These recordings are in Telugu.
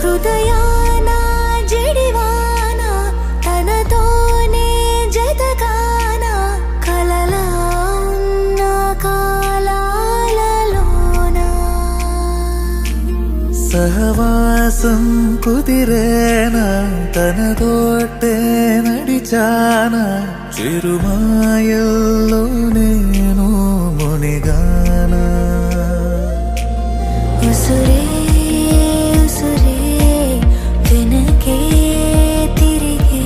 హృదయాన జడివాన తనతోనే జతకాన కలలా ఉన్న కాలాలలోన సహవాసం కుదిరేనా తనతోటే నడిచానా చిరుమాయల్లో నేను మునిగానా ఉసురే ఉసురే వెనకే తిరిగే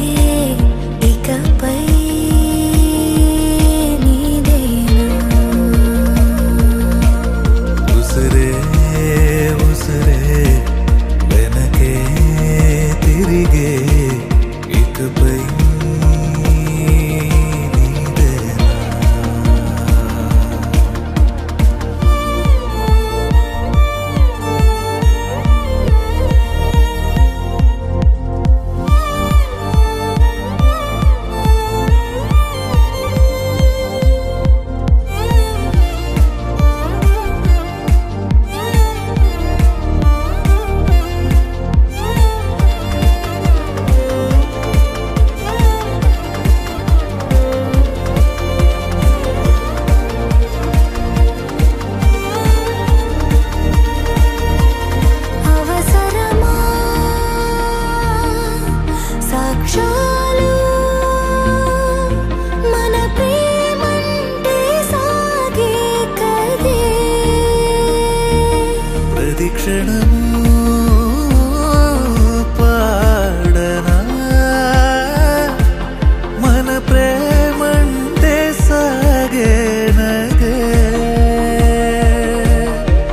ఇకపై నీదేనా ఉసురే ఉసురే వెనకే తిరిగే ఇకపై సాక్షాలు మన ప్రేమంటే సాగే కదే ప్రతిక్షణము పాడనా మన ప్రేమంటే సాగేనగే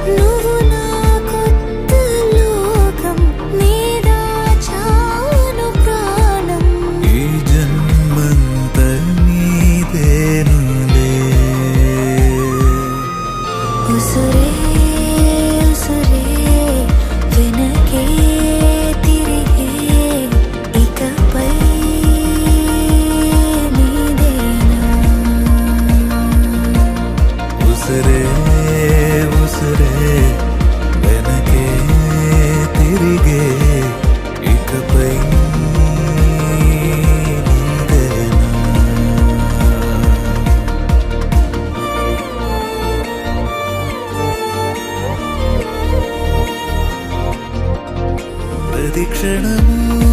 నువ్వు నా కొత్త లోకం నీదా చాను ప్రాణం ఈ జన్మంత నీదేనులే ఉసురే ఉసురే వెనకే తిరిగే ఇకపై నీదేనా ఉసురే ఉసురే వెనకే తిరిగే ఇకపై నీదేనా ప్రతిక్షణము